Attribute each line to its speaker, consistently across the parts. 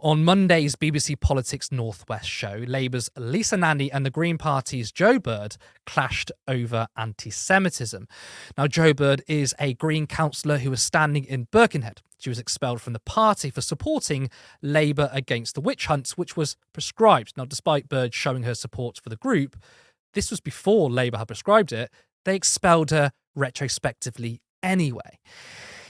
Speaker 1: On Monday's BBC Politics Northwest show, Labour's Lisa Nandy and the Green Party's Joe Bird clashed over anti-Semitism. Now, Joe Bird is a Green councillor who was standing in Birkenhead. She was expelled from the party for supporting Labour against the witch hunts, which was prescribed. Now, despite Bird showing her support for the group, this was before Labour had prescribed it. They expelled her retrospectively anyway.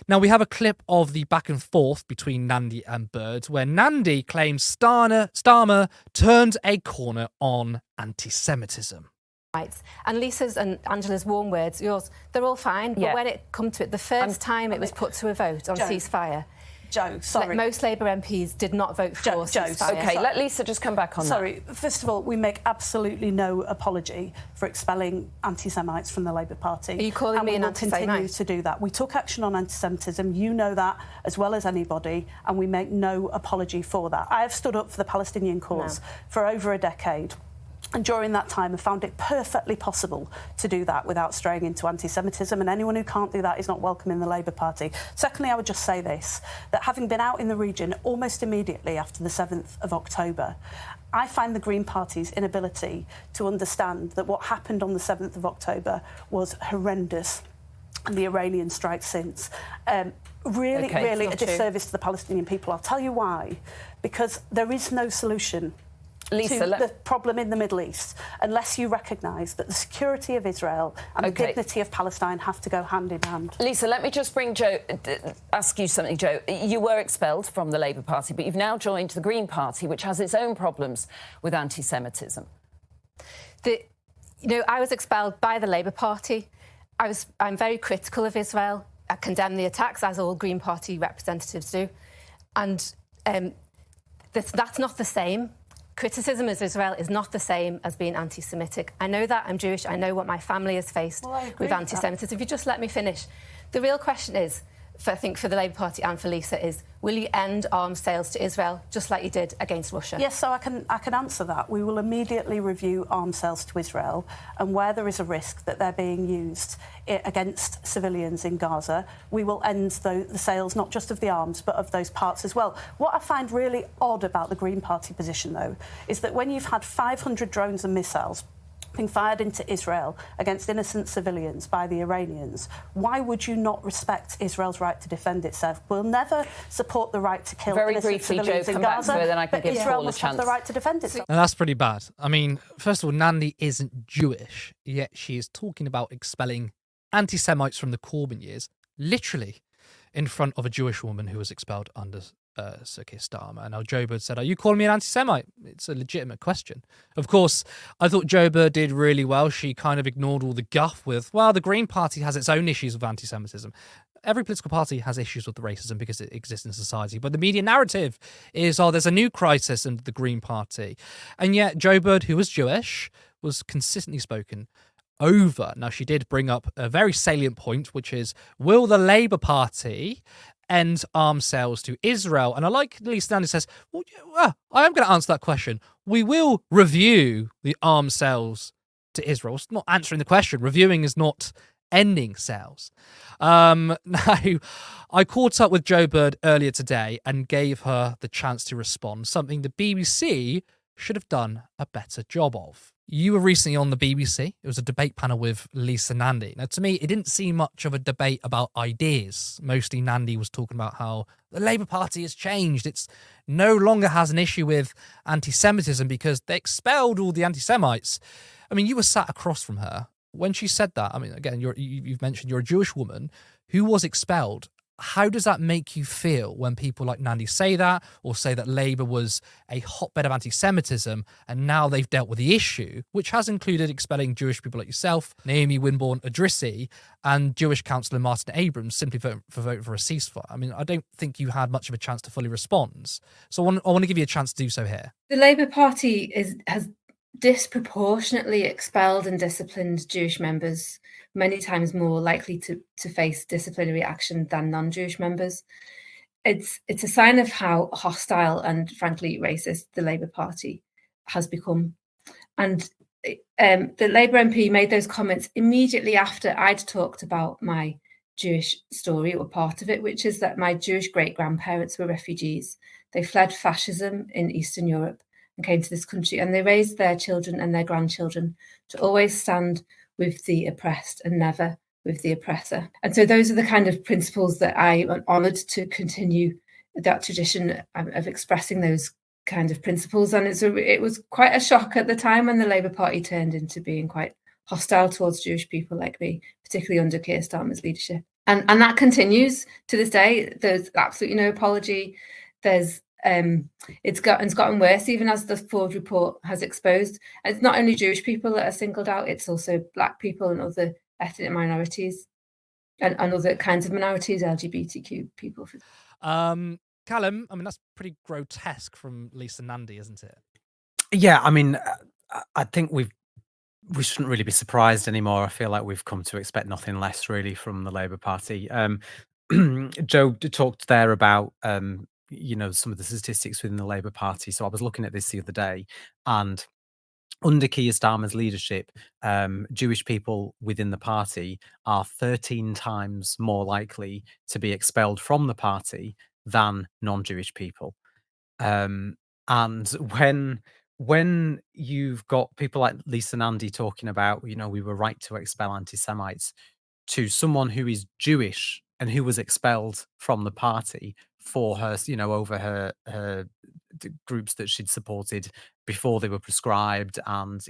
Speaker 1: Now, we have a clip of the back and forth between Nandy and Bird, where Nandy claims Starmer turned a corner on anti-Semitism.
Speaker 2: And Lisa's and Angela's warm words, yours, they're all fine, but when it come to it, the first time it was put to a vote on ceasefire,
Speaker 3: Joe, sorry.
Speaker 2: Most Labour MPs did not vote for ceasefire.
Speaker 4: OK, let Lisa just come back on that.
Speaker 3: Sorry, first of all, we make absolutely no apology for expelling anti-Semites from the Labour Party.
Speaker 2: Are you calling me an anti-Semite?
Speaker 3: And we will continue to do that. We took action on anti-Semitism, you know that as well as anybody, and we make no apology for that. I have stood up for the Palestinian cause for over a decade. And during that time, I found it perfectly possible to do that without straying into anti-Semitism, and anyone who can't do that is not welcome in the Labour Party. Secondly, I would just say this, that having been out in the region almost immediately after the 7th of October, I find the Green Party's inability to understand that what happened on the 7th of October was horrendous, and the Iranian strike since. Really a disservice to the Palestinian people. I'll tell you why. Because there is no solution to the problem in the Middle East unless you recognise that the security of Israel and the dignity of Palestine have to go hand in hand.
Speaker 4: Lisa, let me just bring Joe, ask you something, Joe. You were expelled from the Labour Party, but you've now joined the Green Party, which has its own problems with anti-Semitism.
Speaker 2: I was expelled by the Labour Party. I'm very critical of Israel. I condemn the attacks, as all Green Party representatives do. And that's not the same. Criticism of Israel is not the same as being anti-Semitic. I know that. I'm Jewish. I know what my family has faced with anti-Semitism. If you just let me finish. The real question is, I think for the Labour Party and for Lisa, is will you end arms sales to Israel just like you did against Russia?
Speaker 3: Yes, so I can answer that. We will immediately review arms sales to Israel, and where there is a risk that they're being used against civilians in Gaza, we will end the sales not just of the arms but of those parts as well. What I find really odd about the Green Party position, though, is that when you've had 500 drones and missiles being fired into Israel against innocent civilians by the Iranians, why would you not respect Israel's right to defend itself? We'll never support the right to kill innocent civilians in Gaza, but Israel must have the right to defend itself.
Speaker 1: And that's pretty bad. I mean, first of all, Nandy isn't Jewish, yet she is talking about expelling anti-Semites from the Corbyn years, literally in front of a Jewish woman who was expelled under Sir Keir Starmer. Now, Joe Bird said, "Are you calling me an anti-Semite?" It's a legitimate question. Of course, I thought Joe Bird did really well. She kind of ignored all the guff with, well, the Green Party has its own issues with anti-Semitism. Every political party has issues with the racism because it exists in society. But the media narrative is, there's a new crisis in the Green Party. And yet Joe Bird, who was Jewish, was consistently spoken over. Now, she did bring up a very salient point, which is, will the Labour Party end arms sales to Israel? And I like Lisa Nandy says, I am going to answer that question. We will review the arms sales to Israel. It's not answering the question. Reviewing is not ending sales. Now, I caught up with Joe Bird earlier today and gave her the chance to respond, something the BBC should have done a better job of. You were recently on the BBC. It was a debate panel with Lisa Nandy. Now, to me, it didn't seem much of a debate about ideas. Mostly Nandy was talking about how the Labour Party has changed. It's no longer has an issue with anti-Semitism because they expelled all the anti-Semites. I mean, you were sat across from her. When she said that, I mean, again, you've mentioned you're a Jewish woman who was expelled. How does that make you feel when people like Nandy say that, or say that Labour was a hotbed of anti-Semitism and now they've dealt with the issue, which has included expelling Jewish people like yourself, Naomi Winborn-Idrissi, and Jewish councillor Martin Abrams simply for voting for a ceasefire? I mean, I don't think you had much of a chance to fully respond. So I want to give you a chance to do so here.
Speaker 5: The Labour Party has disproportionately expelled and disciplined Jewish members, many times more likely to face disciplinary action than non-Jewish members. It's a sign of how hostile and frankly racist the Labour Party has become. And the Labour MP made those comments immediately after I'd talked about my Jewish story, or part of it, which is that my Jewish great-grandparents were refugees They fled fascism in Eastern Europe and came to this country, and they raised their children and their grandchildren to always stand with the oppressed and never with the oppressor. And so those are the kind of principles that I am honoured to continue that tradition of expressing those kind of principles. And it was quite a shock at the time when the Labour Party turned into being quite hostile towards Jewish people like me, particularly under Keir Starmer's leadership. And that continues to this day. There's absolutely no apology. There's it's gotten worse, even as the Ford report has exposed. And it's not only Jewish people that are singled out, it's also Black people and other ethnic minorities and other kinds of minorities, LGBTQ people.
Speaker 1: Callum, I mean, that's pretty grotesque from Lisa Nandy, isn't it?
Speaker 6: Yeah, I mean, I think we shouldn't really be surprised anymore. I feel like we've come to expect nothing less, really, from the Labour Party. Joe talked there about some of the statistics within the Labour Party. So I was looking at this the other day, and under Keir Starmer's leadership, Jewish people within the party are 13 times more likely to be expelled from the party than non-Jewish people. And when you've got people like Lisa Nandy talking about, we were right to expel anti-Semites, to someone who is Jewish and who was expelled from the party for her, over her groups that she'd supported before they were prescribed, and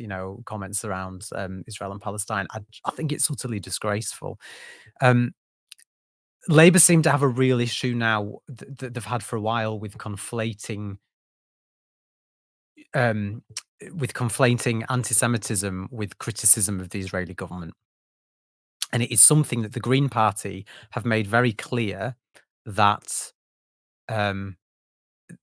Speaker 6: comments around Israel and Palestine, I think it's utterly disgraceful. Labour seem to have a real issue now that they've had for a while with conflating anti-Semitism with criticism of the Israeli government. And it is something that the Green Party have made very clear that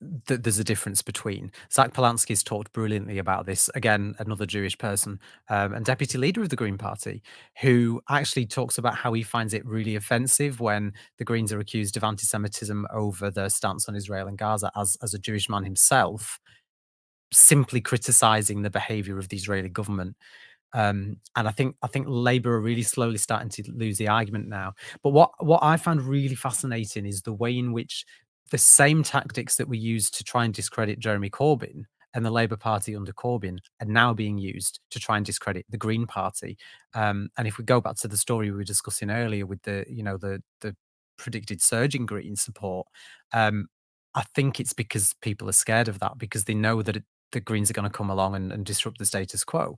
Speaker 6: that there's a difference between. Zach Polanski's talked brilliantly about this, again, another Jewish person, and deputy leader of the Green Party, who actually talks about how he finds it really offensive when the Greens are accused of anti-Semitism over their stance on Israel and Gaza, as a Jewish man himself, simply criticizing the behavior of the Israeli government. And I think Labour are really slowly starting to lose the argument now. But what I found really fascinating is the way in which the same tactics that we used to try and discredit Jeremy Corbyn and the Labour Party under Corbyn are now being used to try and discredit the Green Party. And if we go back to the story we were discussing earlier with the predicted surge in Green support, I think it's because people are scared of that, because they know that the Greens are going to come along and disrupt the status quo.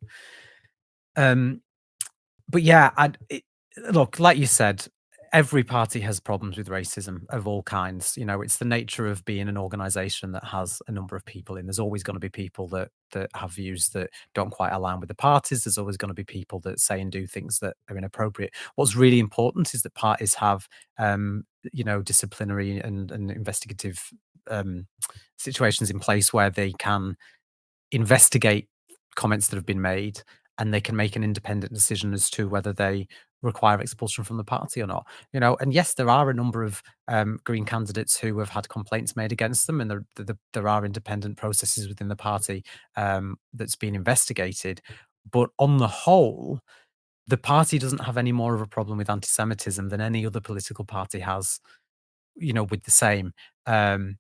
Speaker 6: But yeah, look, like you said, every party has problems with racism of all kinds. It's the nature of being an organization that has a number of people in. There's always going to be people that have views that don't quite align with the parties. There's always going to be people that say and do things that are inappropriate. What's really important is that parties have, disciplinary and investigative situations in place where they can investigate comments that have been made, and they can make an independent decision as to whether they require expulsion from the party or not. And yes, there are a number of Green candidates who have had complaints made against them, and there are independent processes within the party that's been investigated. But on the whole, the party doesn't have any more of a problem with anti-Semitism than any other political party has, with the same. And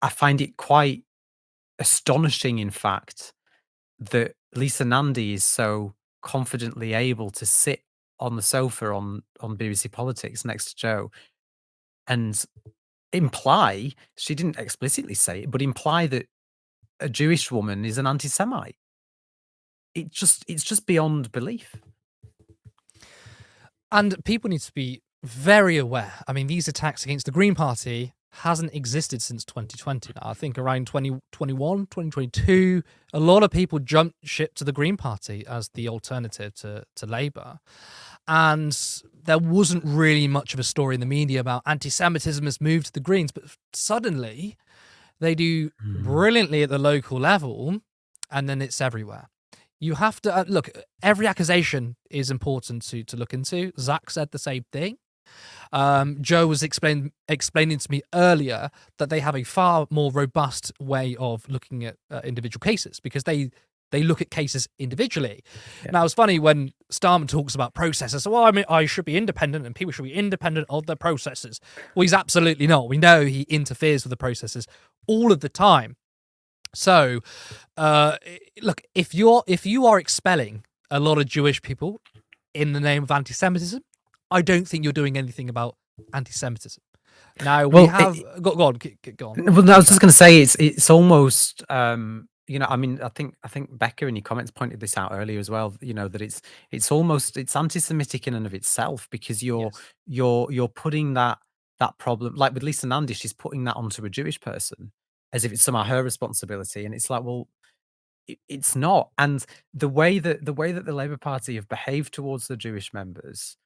Speaker 6: I find it quite astonishing, in fact, that Lisa Nandy is so confidently able to sit on the sofa on BBC Politics next to Joe and imply, she didn't explicitly say it, but imply that a Jewish woman is an anti-Semite. It's just beyond belief. And
Speaker 1: people need to be very aware. I mean, these attacks against the Green Party hasn't existed since 2020 now. I think around 2021, 2022, a lot of people jumped ship to the Green Party as the alternative to Labour. And there wasn't really much of a story in the media about anti-Semitism has moved to the Greens, but suddenly they do brilliantly at the local level, and then it's everywhere. You have to look, every accusation is important to look into. Zach said the same thing. Joe was explaining to me earlier that they have a far more robust way of looking at individual cases, because they They look at cases individually. Now, it's funny when Starmer talks about processes. So, well, I mean, I should be independent and people should be independent of the processes. Well, he's absolutely not. We know he interferes with the processes all of the time. So, look, if you are expelling a lot of Jewish people in the name of anti-Semitism, I don't think you're doing anything about anti-Semitism. Now, we have... Go on.
Speaker 6: Well, no, I was just going to say it's almost... you know, I mean, I think Becca in your comments pointed this out earlier as well. You know, that it's almost anti-Semitic in and of itself, because you're putting that problem, like with Lisa Nandy, she's putting that onto a Jewish person as if it's somehow her responsibility, and it's like, well, it's not. And the way that the Labour Party have behaved towards the Jewish members,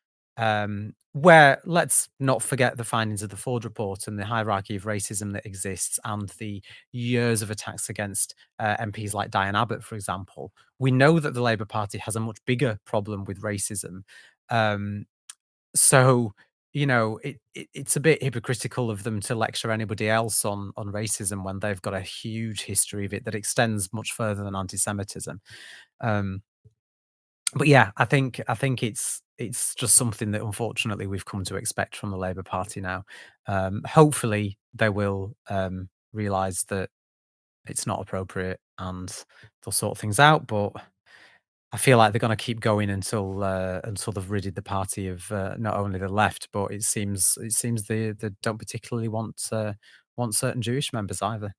Speaker 6: where, let's not forget the findings of the Ford report and the hierarchy of racism that exists, and the years of attacks against MPs like Diane Abbott, for example. We know that the Labour Party has a much bigger problem with racism. So, you know, it's a bit hypocritical of them to lecture anybody else on racism when they've got a huge history of it that extends much further than anti-Semitism. But yeah, I think it's just something that unfortunately we've come to expect from the Labour Party now. Hopefully they will realise that it's not appropriate and they'll sort things out. But I feel like they're going to keep going until they've ridded the party of not only the left, but it seems they don't particularly want certain Jewish members either.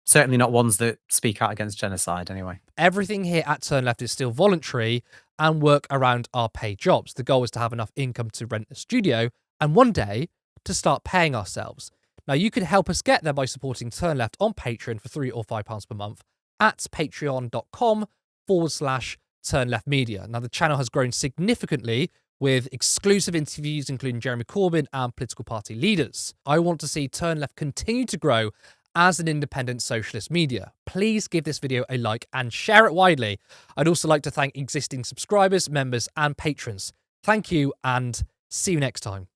Speaker 6: Certainly not ones that speak out against genocide, anyway.
Speaker 1: Everything here at Turn Left is still voluntary and work around our paid jobs. The goal is to have enough income to rent a studio and one day to start paying ourselves. Now, you can help us get there by supporting Turn Left on Patreon for £3 or £5 per month at patreon.com/Turn Left Media. Now, the channel has grown significantly with exclusive interviews, including Jeremy Corbyn and political party leaders. I want to see Turn Left continue to grow as an independent socialist media. Please give this video a like and share it widely. I'd also like to thank existing subscribers, members, and patrons. Thank you, and see you next time.